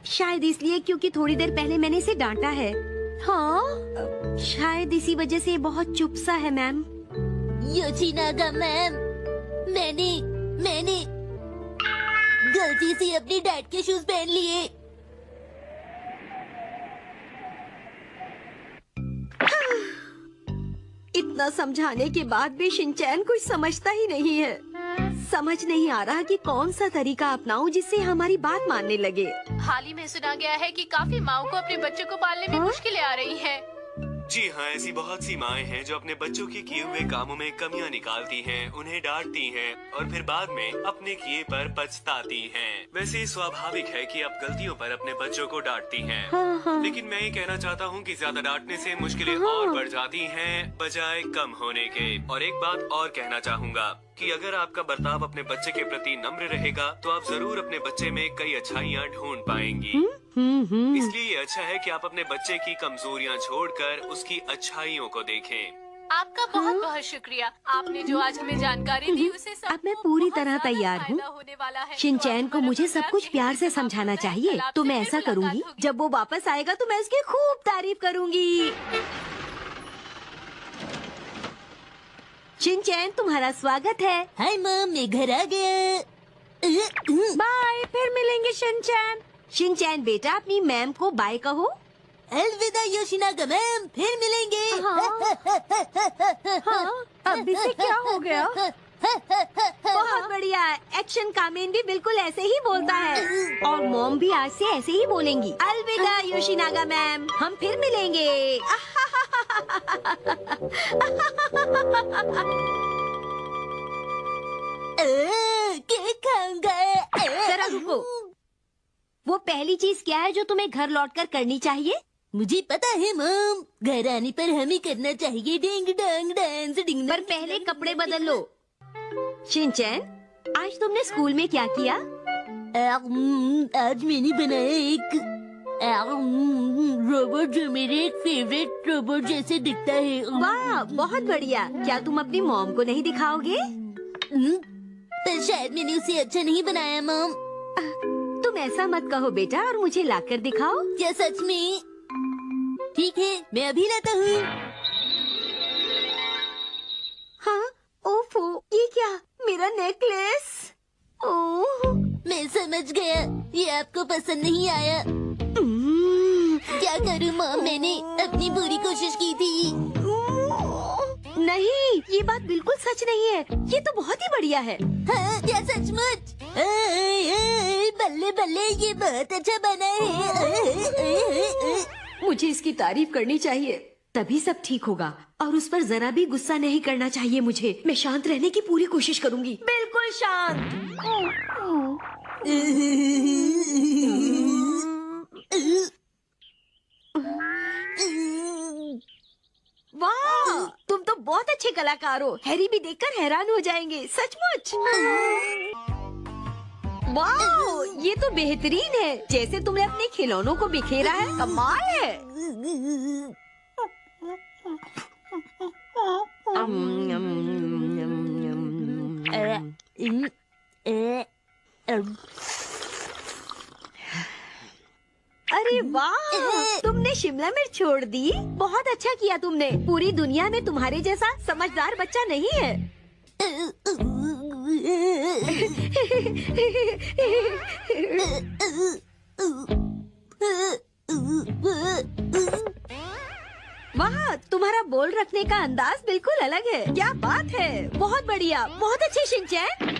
शायद इसलिए क्योंकि थोड़ी देर पहले मैंने इसे डांटा है। हाँ, शायद इसी वजह से ये बहुत चुप सा है मैम। योशिनागा मैम, मैंने गलती से अपने डैड के शूज पहन लिए। इतना समझाने के बाद भी शिनचैन कुछ समझता ही नहीं है। समझ नहीं आ रहा कि कौन सा तरीका अपनाऊं जिससे हमारी बात मानने लगे। हाल ही में सुना गया है कि काफी माओं को अपने बच्चों को पालने में मुश्किलें आ रही हैं। जी हाँ, ऐसी बहुत सी माएँ हैं जो अपने बच्चों के किए हुए कामों में कमियां निकालती हैं, उन्हें डांटती हैं और फिर बाद में अपने किए पर पछताती हैं। वैसे स्वाभाविक है कि आप गलतियों पर अपने बच्चों को डांटती हैं। हाँ। लेकिन मैं ये कहना चाहता हूँ कि ज्यादा डांटने से मुश्किलें और बढ़ जाती हैं बजाय कम होने के। और एक बात और कहना चाहूँगा कि अगर आपका बर्ताव अपने बच्चे के प्रति नम्र रहेगा तो आप जरूर अपने बच्चे में कई अच्छाइयाँ ढूंढ पाएंगी। इसलिए ये अच्छा है कि आप अपने बच्चे की कमजोरियाँ छोड़कर उसकी अच्छाइयों को देखें। आपका बहुत बहुत शुक्रिया। आपने जो आज हमें जानकारी दी उसे अब मैं पूरी तरह तैयार हूँ। शिनचैन को मुझे सब कुछ प्यार से समझाना चाहिए, तो मैं ऐसा करूँगी। जब वो वापस आएगा तो मैं उसकी खूब तारीफ करूँगी। शिनचैन, तुम्हारा स्वागत है। हाय मॉम, मैं घर आ गया। बाय, फिर मिलेंगे शिनचैन। शिनचैन बेटा, अपनी मैम को बाय कहो। अलविदा योशिनागा मैम, फिर मिलेंगे। हाँ, अब इसे क्या हो गया? बहुत बढ़िया। एक्शन कामेन भी बिल्कुल ऐसे ही बोलता है और मॉम भी आज से ऐसे ही बोलेंगी। अलविदा योशिनागा मैम, हम फिर मिलेंगे। केक खाऊंगा। जरा रुको, वो पहली चीज क्या है जो तुम्हें घर लौटकर करनी चाहिए? मुझे पता है मॉम, घर आने पर हमें करना चाहिए डिंग डंग डांस डिंग। पर पहले कपड़े बदल लो। शिनचैन, आज तुमने स्कूल में क्या किया? आज मैंने बनाया एक रोबोट जो मेरे एक फेवरेट रोबोट जैसे दिखता है। वाह, बहुत बढ़िया। क्या तुम अपनी मॉम को नहीं दिखाओगे? पर शायद मैंने उसे अच्छा नहीं बनाया मॉम। तुम ऐसा मत कहो बेटा और मुझे लाकर दिखाओ। क्या सच में? ठीक है, मैं अभी लाता हूँ। हाँ, ओफो, ये क्या? मेरा नेकलेस। ओह, मैं समझ गया, ये आपको पसंद नहीं आया। क्या करूँ मॉम, मैंने अपनी पूरी कोशिश की थी। नहीं, ये बात बिल्कुल सच नहीं है। ये तो बहुत ही बढ़िया है। हाँ, क्या सचमुच? बल्ले बल्ले, ये बहुत अच्छा बना है। मुझे इसकी तारीफ करनी चाहिए, तभी सब ठीक होगा। और उस पर जरा भी गुस्सा नहीं करना चाहिए मुझे। मैं शांत रहने की पूरी कोशिश करूंगी। बिल्कुल शांत। वाह, तुम तो बहुत अच्छे कलाकार हो। हैरी भी देखकर हैरान हो जाएंगे, सचमुच। वाह, ये तो बेहतरीन है। जैसे तुमने अपने खिलौनों को बिखेरा है, कमाल है। अरे वाह, तुमने शिमला मिर्च छोड़ दी। बहुत अच्छा किया तुमने। पूरी दुनिया में तुम्हारे जैसा समझदार बच्चा नहीं है। वाह, तुम्हारा बोल रखने का अंदाज बिल्कुल अलग है। क्या बात है, बहुत बढ़िया, बहुत अच्छे शिनचैन।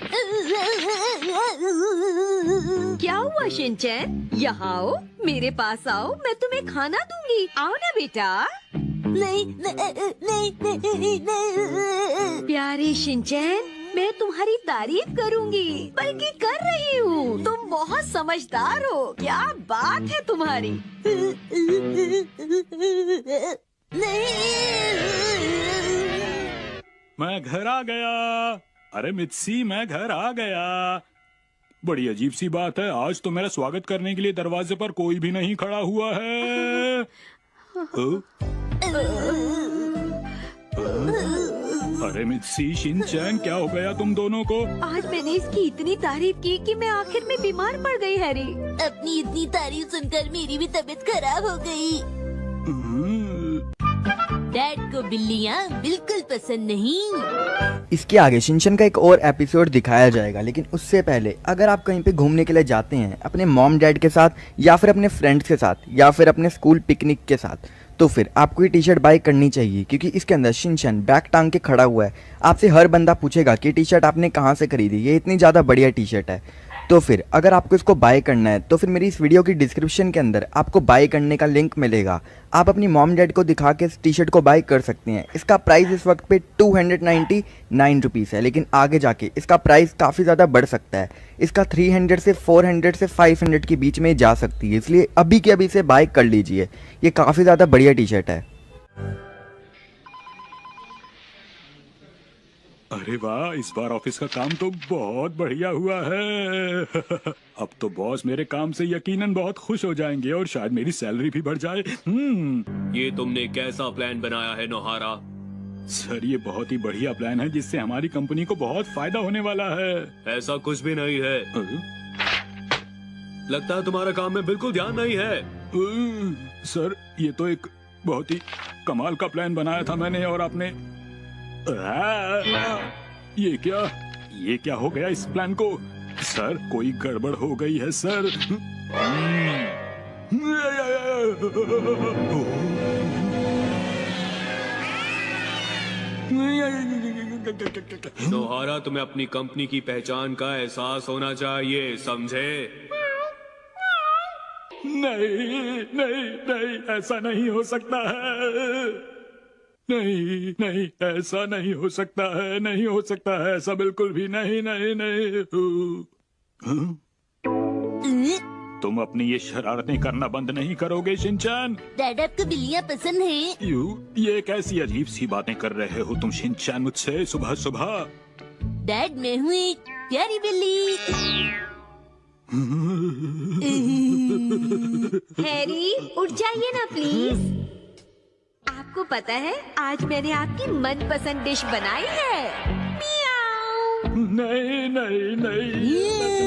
क्या हुआ शिनचैन? यहाँ आओ, मेरे पास आओ, मैं तुम्हें खाना दूंगी। आओ ना बेटा। नहीं, प्यारे शिनचैन, मैं तुम्हारी तारीफ करूंगी, बल्कि कर रही हूँ। तुम बहुत समझदार हो। क्या बात है तुम्हारी। मैं घर आ गया। अरे मित्सी, मैं घर आ गया। बड़ी अजीब सी बात है, आज तो मेरा स्वागत करने के लिए दरवाजे पर कोई भी नहीं खड़ा हुआ है। अरे मित्सी, शिनचैन, क्या हो गया तुम दोनों को? आज मैंने इसकी इतनी तारीफ की कि मैं आखिर में बीमार पड़ गई हैरी। अपनी इतनी तारीफ सुनकर मेरी भी तबीयत खराब हो गई। डैड को बिल्लियाँ बिल्कुल पसंद नहीं। इसके आगे शिनचैन का एक और एपिसोड दिखाया जाएगा, लेकिन उससे पहले अगर आप कहीं पे घूमने के लिए जाते हैं अपने मॉम डैड के साथ या फिर अपने फ्रेंड्स के साथ या फिर अपने स्कूल पिकनिक के साथ, तो फिर आपको ये टी शर्ट बाय करनी चाहिए, क्योंकि इसके अंदर शिनचैन बैग टांग के खड़ा हुआ है। आपसे हर बंदा पूछेगा कि टी शर्ट आपने कहाँ से खरीदी, ये इतनी ज़्यादा बढ़िया टी शर्ट है। तो फिर अगर आपको इसको बाय करना है तो फिर मेरी इस वीडियो की डिस्क्रिप्शन के अंदर आपको बाय करने का लिंक मिलेगा। आप अपनी मॉम डैड को दिखा के इस टी शर्ट को बाय कर सकते हैं। इसका प्राइस इस वक्त पे 299 रुपीज़ है, लेकिन आगे जाके इसका प्राइस काफ़ी ज़्यादा बढ़ सकता है। इसका 300 से 400 से 500 के बीच में जा सकती है, इसलिए अभी के अभी इसे बाय कर लीजिए। ये काफ़ी ज़्यादा बढ़िया टी शर्ट है। अरे वाह, इस बार ऑफिस का काम तो बहुत बढ़िया हुआ है। अब तो बॉस मेरे काम से यकीनन बहुत खुश हो जाएंगे और शायद मेरी सैलरी भी बढ़ जाए। ये तुमने कैसा प्लान बनाया है नोहारा? सर, ये बहुत ही बढ़िया प्लान है जिससे हमारी कंपनी को बहुत फायदा होने वाला है। ऐसा कुछ भी नहीं है। लगता है तुम्हारा काम में बिल्कुल ध्यान नहीं है। सर, ये तो एक बहुत ही कमाल का प्लान बनाया था मैंने, और आपने ये क्या हो गया इस प्लान को? सर, कोई गड़बड़ हो गई है सर। नोहारा, तुम्हें अपनी कंपनी की पहचान का एहसास होना चाहिए, समझे? नहीं नहीं नहीं, ऐसा नहीं हो सकता है। नहीं नहीं, ऐसा नहीं हो सकता है, नहीं हो सकता है ऐसा, बिल्कुल भी नहीं नहीं नहीं। तुम अपनी ये शरारतें करना बंद नहीं करोगे शिनचैन? डैड, आपको बिल्लियाँ पसंद हैं? ये कैसी अजीब सी बातें कर रहे हो तुम शिनचैन मुझसे सुबह सुबह? डैड, मैं हूँ एक प्यारी बिल्ली। हैरी, उठ जाइए ना प्लीज। आपको पता है आज मैंने आपकी मनपसंद डिश बनाई है। मियाओ। नहीं नहीं नहीं,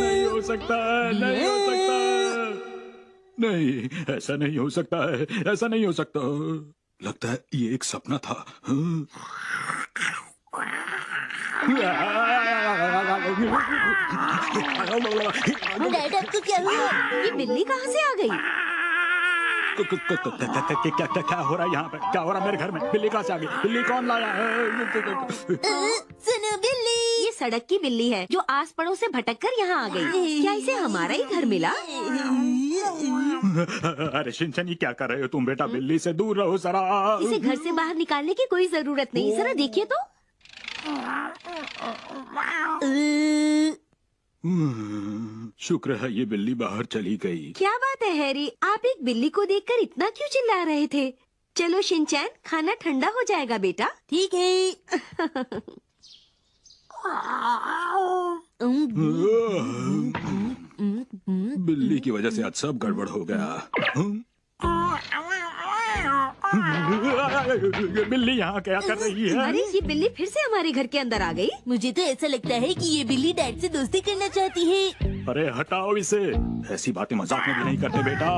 नहीं हो सकता है, नहीं हो सकता है। नहीं, ऐसा नहीं हो सकता है, ऐसा नहीं हो सकता। लगता है ये एक सपना था। डैड, आपको क्या हुआ? ये बिल्ली कहाँ से आ गई? क्या हो रहा है यहाँ पे? क्या हो रहा है मेरे घर में? बिल्ली कहाँ से आ गई? बिल्ली कौन लाया है? सुनो बिल्ली, ये सड़क की बिल्ली है जो आस पड़ोस से भटक कर यहाँ आ गई। क्या इसे हमारा ही घर मिला? अरे शिनचैन, ये क्या कर रहे हो तुम? बेटा, बिल्ली से दूर रहो जरा। इसे घर से बाहर निकालने की कोई जरूरत नहीं। जरा देखिए तो। शुक्र है ये बिल्ली बाहर चली गई। क्या बात है हैरी, आप एक बिल्ली को देखकर इतना क्यों चिल्ला रहे थे? चलो शिनचैन, खाना ठंडा हो जाएगा बेटा। ठीक है। बिल्ली की वजह से आज सब गड़बड़ हो गया। बिल्ली यहाँ क्या कर रही है? अरे, ये बिल्ली फिर से हमारे घर के अंदर आ गई। मुझे तो ऐसा लगता है कि ये बिल्ली डैड से दोस्ती करना चाहती है। अरे हटाओ इसे, ऐसी बातें मजाक में भी नहीं करते बेटा।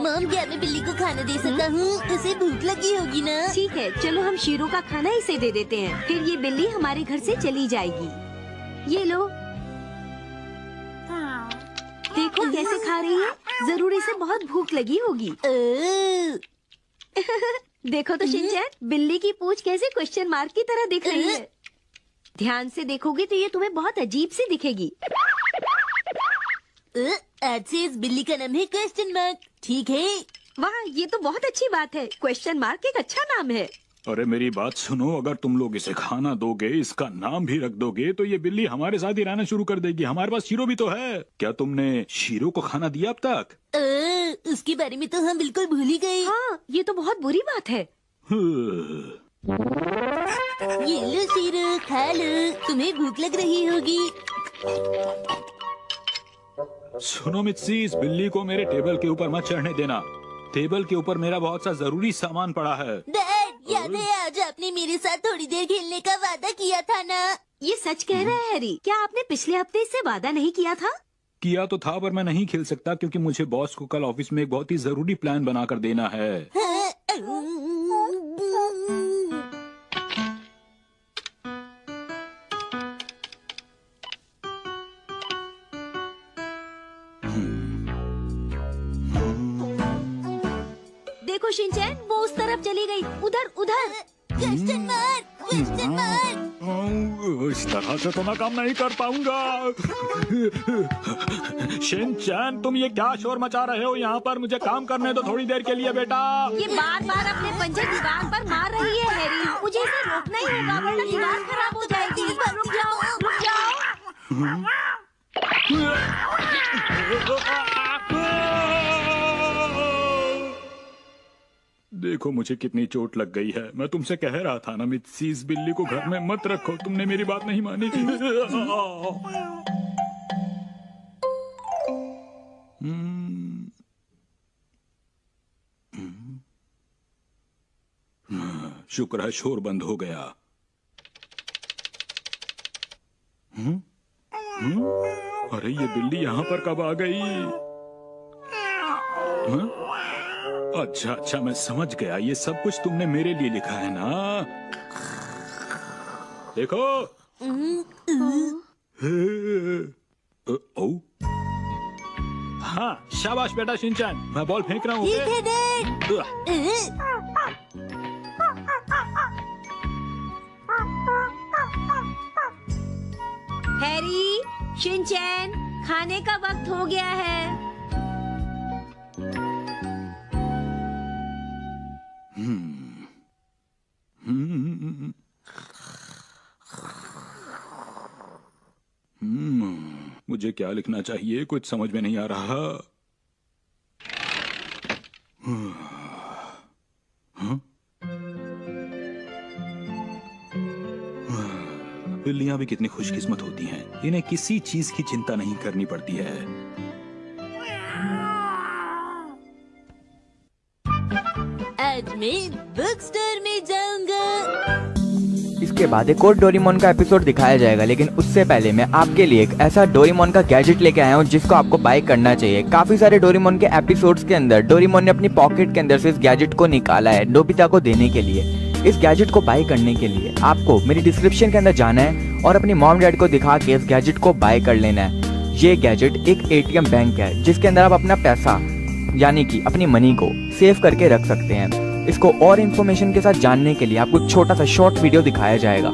मॉम, क्या मैं बिल्ली को खाना दे सकता हूँ? उसे भूख लगी होगी ना? ठीक है, चलो हम शीरो का खाना इसे दे देते हैं, फिर ये बिल्ली हमारे घर से चली जाएगी। ये लो, देखो कैसे खा रही है। जरूर इसे बहुत भूख लगी होगी। देखो तो शिनचैन, बिल्ली की पूंछ कैसे क्वेश्चन मार्क की तरह दिख रही है। ध्यान से देखोगे तो ये तुम्हें बहुत अजीब सी दिखेगी। आज से इस बिल्ली का नाम है क्वेश्चन मार्क। ठीक है। वाह, ये तो बहुत अच्छी बात है। क्वेश्चन मार्क एक अच्छा नाम है। अरे मेरी बात सुनो, अगर तुम लोग इसे खाना दोगे, इसका नाम भी रख दोगे, तो ये बिल्ली हमारे साथ ही रहना शुरू कर देगी। हमारे पास शीरो भी तो है। क्या तुमने शीरो को खाना दिया अब तक? उसके बारे में तो हम बिल्कुल भूल ही गए। हाँ, ये तो बहुत बुरी बात है। ये लो शीरो, खा लो, तुम्हें भूख लग रही होगी। सुनो मित्सी, इस बिल्ली को मेरे टेबल के ऊपर मत चढ़ने देना। टेबल के ऊपर मेरा बहुत सा जरूरी सामान पड़ा है। डैड, याद है आज आपने मेरे साथ थोड़ी देर खेलने का वादा किया था ना? ये सच कह रहा है हैरी। क्या आपने पिछले हफ्ते इससे वादा नहीं किया था? किया तो था, पर मैं नहीं खेल सकता क्योंकि मुझे बॉस को कल ऑफिस में एक बहुत ही जरूरी प्लान बनाकर देना है। देखो शिनचैन, वो उस तरफ चली गई, उधर उधर। Question mark. इस तरह से तो मैं काम नहीं कर पाऊंगा। शिनचैन, तुम ये क्या शोर मचा रहे हो यहाँ पर? मुझे काम करने दो थोड़ी देर के लिए बेटा। ये बार बार अपने पंजे दीवार पर मार रही है हैरी। मुझे इसे रोकना ही होगा वरना दीवार खराब हो जाएगी। रुक जाओ, रुक जाओ। देखो मुझे कितनी चोट लग गई है। मैं तुमसे कह रहा था ना मित्सी, इस बिल्ली को घर में मत रखो। तुमने मेरी बात नहीं मानी। शुक्र है शोर बंद हो गया। अरे ये बिल्ली यहाँ पर कब आ गई? अच्छा अच्छा, मैं समझ गया। ये सब कुछ तुमने मेरे लिए लिखा है ना? देखो। ओ, हाँ, शाबाश बेटा शिनचैन, मैं बॉल फेंक रहा हूँ। हैरी, शिनचैन, खाने का वक्त हो गया है। मुझे क्या लिखना चाहिए, कुछ समझ में नहीं आ रहा। बिल्लियां भी कितनी खुशकिस्मत होती हैं, इन्हें किसी चीज की चिंता नहीं करनी पड़ती है। आज मैं बुक स्टोर में जाऊंगा। इसके बाद एक और डोरेमोन का एपिसोड दिखाया जाएगा, लेकिन उससे पहले मैं आपके लिए एक ऐसा डोरेमोन का गैजेट लेके आया हूँ जिसको आपको बाय करना चाहिए। काफी सारे डोरेमोन के एपिसोड्स के अंदर डोरेमोन ने अपनी पॉकेट के अंदर से इस गैजेट को निकाला है नोबिता को देने के लिए। इस गैजेट को बाय करने के लिए आपको मेरी डिस्क्रिप्शन के अंदर जाना है और अपनी मॉम डैड को दिखा के इस गैजेट को बाय कर लेना है। ये गैजेट एक ATM बैंक है जिसके अंदर आप अपना पैसा यानी कि अपनी मनी को सेव करके रख सकते हैं। इसको और इन्फॉर्मेशन के साथ जानने के लिए आपको एक छोटा सा शॉर्ट वीडियो दिखाया जाएगा।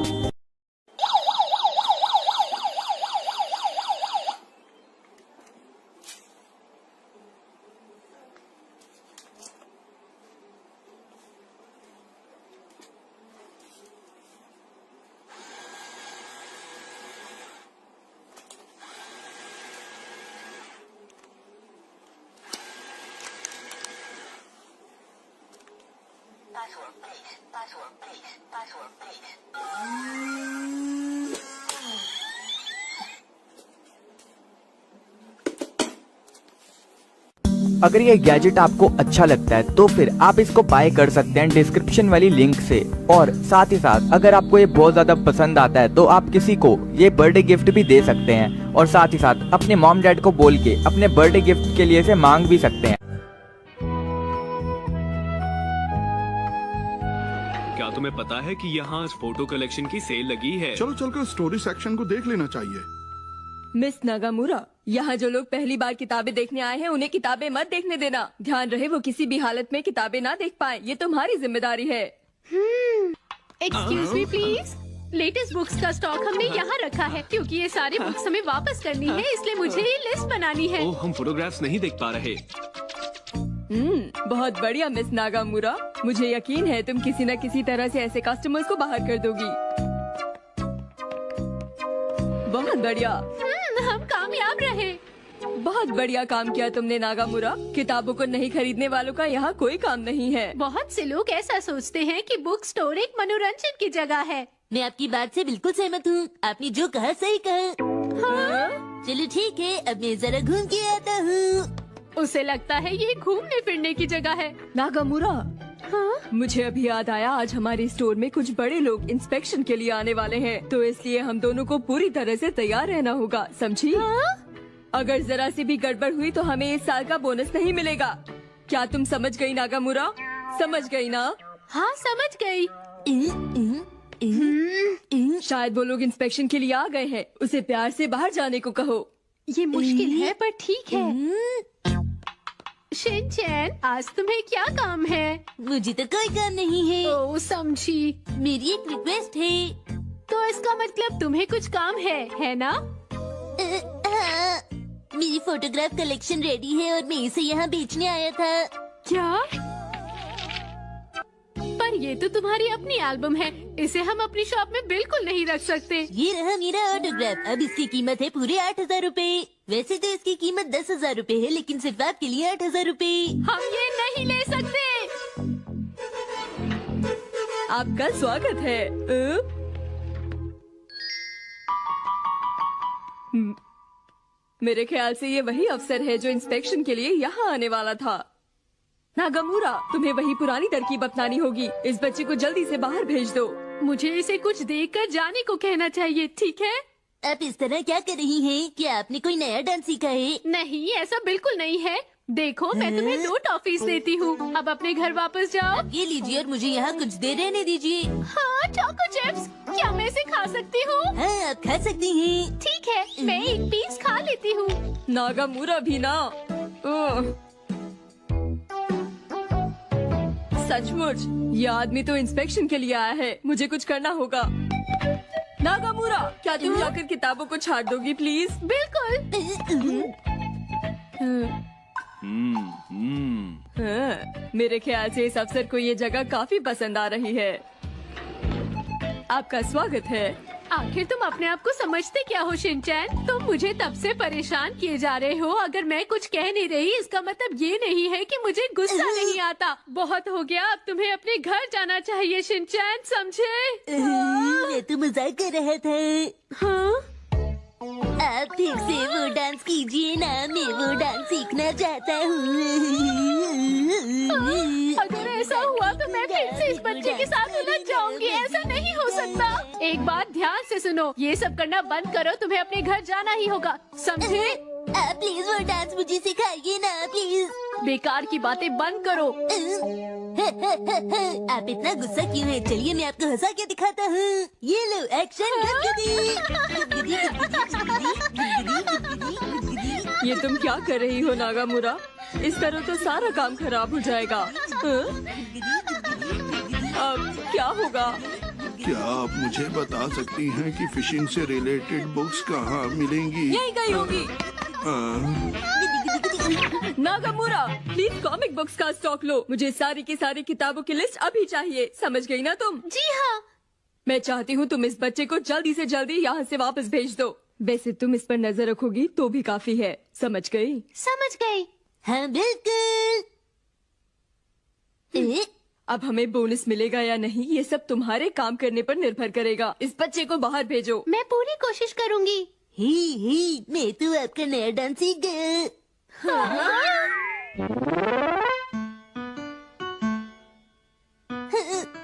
अगर ये गैजेट आपको अच्छा लगता है तो फिर आप इसको बाय कर सकते हैं डिस्क्रिप्शन वाली लिंक से। और साथ ही साथ अगर आपको ये बहुत ज्यादा पसंद आता है तो आप किसी को ये बर्थडे गिफ्ट भी दे सकते हैं और साथ ही साथ अपने मॉम डैड को बोल के अपने बर्थडे गिफ्ट के लिए इसे मांग भी सकते हैं। क्या तुम्हें पता है कि यहाँ फोटो कलेक्शन की सेल लगी है? चलो चलकर स्टोरी सेक्शन को देख लेना चाहिए। मिस नागामुरा, यहाँ जो लोग पहली बार किताबें देखने आए हैं उन्हें किताबें मत देखने देना। ध्यान रहे वो किसी भी हालत में किताबें ना देख पाए, ये तुम्हारी जिम्मेदारी है। Excuse me please, latest books का स्टॉक हमने यहाँ रखा है क्योंकि ये सारी बुक्स हमें वापस करनी है, इसलिए मुझे ये लिस्ट बनानी है। ओह, हम फोटोग्राफ्स नहीं देख पा रहे। बहुत बढ़िया मिस नागामुरा, मुझे यकीन है तुम किसी न किसी तरह से ऐसे कस्टमर्स को बाहर कर दोगी। बहुत बढ़िया, हम कामयाब रहे। बहुत बढ़िया काम किया तुमने नागामुरा। किताबों को नहीं खरीदने वालों का यहाँ कोई काम नहीं है। बहुत से लोग ऐसा सोचते हैं कि बुक स्टोर एक मनोरंजन की जगह है। मैं आपकी बात से बिल्कुल सहमत हूँ। आपने जो कहा सही कहा। चलो ठीक है, अब मैं जरा घूम के आता हूँ। उसे लगता है ये घूमने फिरने की जगह है। नागामुरा, हाँ? मुझे अभी याद आया, आज हमारे स्टोर में कुछ बड़े लोग इंस्पेक्शन के लिए आने वाले हैं, तो इसलिए हम दोनों को पूरी तरह से तैयार रहना होगा, समझी? अगर जरा सी भी गड़बड़ हुई तो हमें इस साल का बोनस नहीं मिलेगा। क्या तुम समझ गई नागामुरा? समझ गई ना? हाँ समझ गई। शायद वो लोग इंस्पेक्शन के लिए आ गए हैं। उसे प्यार से बाहर जाने को कहो। ये मुश्किल है पर ठीक है। शिनचैन, आज तुम्हें क्या काम है? मुझे तो कोई काम नहीं है। ओ समझी। मेरी एक रिक्वेस्ट है। तो इसका मतलब तुम्हें कुछ काम है ना? हाँ, मेरी फोटोग्राफ कलेक्शन रेडी है और मैं इसे यहाँ बेचने आया था। क्या? पर ये तो तुम्हारी अपनी एल्बम है, इसे हम अपनी शॉप में बिल्कुल नहीं रख सकते। ये रहा मेरा ऑटोग्राफ। अब इसकी कीमत है पूरे 8,000 रूपए। वैसे तो इसकी कीमत 10,000 रूपए है, लेकिन सिर्फ आपके लिए 8,000 रूपए। हम ये नहीं ले सकते। आपका स्वागत है। मेरे ख्याल से ये वही अफसर है जो इंस्पेक्शन के लिए यहाँ आने वाला था। नागामुरा, तुम्हें वही पुरानी तरकीब अपनानी होगी। इस बच्चे को जल्दी से बाहर भेज दो। मुझे इसे कुछ देखकर जाने को कहना चाहिए, ठीक है? आप इस तरह क्या कर रही हैं? क्या आपने कोई नया डांस सीखा है? नहीं, ऐसा बिल्कुल नहीं है। देखो, मैं तुम्हें 2 टॉफीज देती हूँ। अब अपने घर वापस जाओ। ये लीजिए और मुझे यहाँ कुछ देर रहने दीजिए। हाँ, चोको चिप्स। क्या मैं इसे खा सकती हूँ? हाँ, आप खा सकती हैं। ठीक है, मैं एक पीस खा लेती हूँ। नागामुरा भी ना। सचमुच, ये आदमी तो इंस्पेक्शन के लिए आया है। मुझे कुछ करना होगा। नागामुरा, क्या तुम जाकर किताबों को छाट दोगी प्लीज? बिल्कुल। मेरे ख्याल से इस अफसर को ये जगह काफी पसंद आ रही है। आपका स्वागत है। आखिर तुम अपने आप को समझते क्या हो शिनचैन? तुम मुझे तब से परेशान किए जा रहे हो। अगर मैं कुछ कह नहीं रही, इसका मतलब ये नहीं है कि मुझे गुस्सा नहीं आता। बहुत हो गया, अब तुम्हें अपने घर जाना चाहिए शिनचैन, समझे? मैं तो मजाक कर रहा था। हाँ? आप फिर से वो डांस कीजिए ना, मैं वो डांस सीखना चाहता हूँ। अगर ऐसा हुआ तो मैं फिर से इस बच्चे के साथ उलझ जाऊंगी। ऐसा नहीं हो सकता। एक बात ध्यान से सुनो, ये सब करना बंद करो। तुम्हें अपने घर जाना ही होगा, समझे? आप प्लीज वो डांस मुझे सिखाइए ना, प्लीज। बेकार की बातें बंद करो। आप इतना गुस्सा क्यों है? चलिए मैं आपको हंसा के दिखाता हूँ। ये लो एक्शन। ये तुम क्या कर रही हो नागामुरा? इस तरह तो सारा काम खराब हो जाएगा। अब क्या होगा? क्या आप मुझे बता सकती हैं कि फिशिंग से रिलेटेड बुक्स कहाँ मिलेंगी? यही कहीं होगी। नागामुरा, प्लीज कॉमिक बुक्स का स्टॉक लो। मुझे सारी की सारी किताबों की लिस्ट अभी चाहिए, समझ गई ना तुम? जी हाँ। मैं चाहती हूँ तुम इस बच्चे को जल्दी से जल्दी यहाँ से वापस भेज दो। वैसे तुम इस पर नजर रखोगी तो भी काफी है, समझ गई? समझ गई। हाँ बिल्कुल। अब हमें बोनस मिलेगा या नहीं, ये सब तुम्हारे काम करने पर निर्भर करेगा। इस बच्चे को बाहर भेजो। मैं पूरी कोशिश करूँगी। ही, मैं तो आपका नया डांस सीख गया।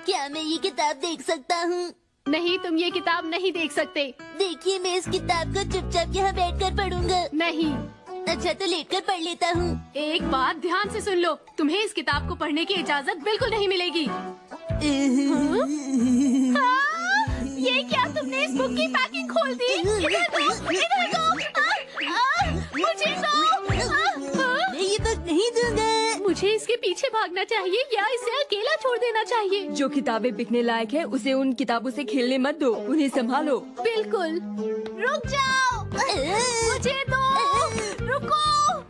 क्या मैं ये किताब देख सकता हूँ? नहीं, तुम ये किताब नहीं देख सकते। देखिए, मैं इस किताब को चुपचाप यहाँ बैठकर पढ़ूंगा। नहीं। अच्छा तो लेटकर पढ़ लेता हूँ। एक बात ध्यान से सुन लो, तुम्हें इस किताब को पढ़ने की इजाजत बिल्कुल नहीं मिलेगी। ये क्या, तुमने इस बुक की पैकिंग खोल दी? इधर दो, इधर दो। मुझे दो। मैं ये बुक नहीं दूंगा। मुझे इसके पीछे भागना चाहिए या इसे अकेला छोड़ देना चाहिए? जो किताबें बिकने लायक है उसे उन किताबों से खेलने मत दो, उन्हें संभालो। बिल्कुल। रुक जाओ, मुझे दो। रुको,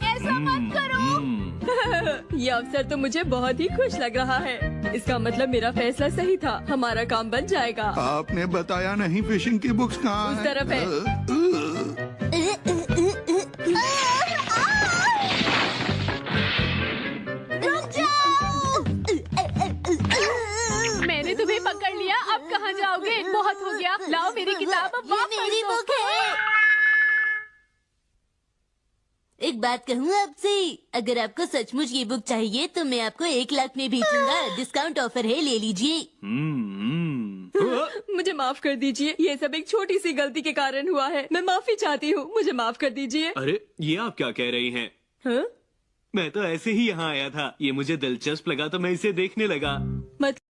ऐसा मत करो। ये अवसर तो मुझे बहुत ही खुश लग रहा है। इसका मतलब मेरा फैसला सही था, हमारा काम बन जाएगा। आपने बताया नहीं फिशिंग की बुक्स कहाँ उस हैं? तरफ है। मैंने तुम्हें पकड़ लिया, अब कहाँ जाओगे? बहुत हो गया, लाओ मेरी किताब अब ये वापस मेरी दो। बुक है। एक बात कहूँ आपसे, अगर आपको सचमुच ये बुक चाहिए तो मैं आपको 1 लाख में बेचूंगा। डिस्काउंट ऑफर है, ले लीजिए। मुझे माफ कर दीजिए, ये सब एक छोटी सी गलती के कारण हुआ है। मैं माफी चाहती हूँ, मुझे माफ कर दीजिए। अरे ये आप क्या कह रही हैं? हाँ? मैं तो ऐसे ही यहाँ आया था, ये मुझे दिलचस्प लगा तो मैं इसे देखने लगा। मत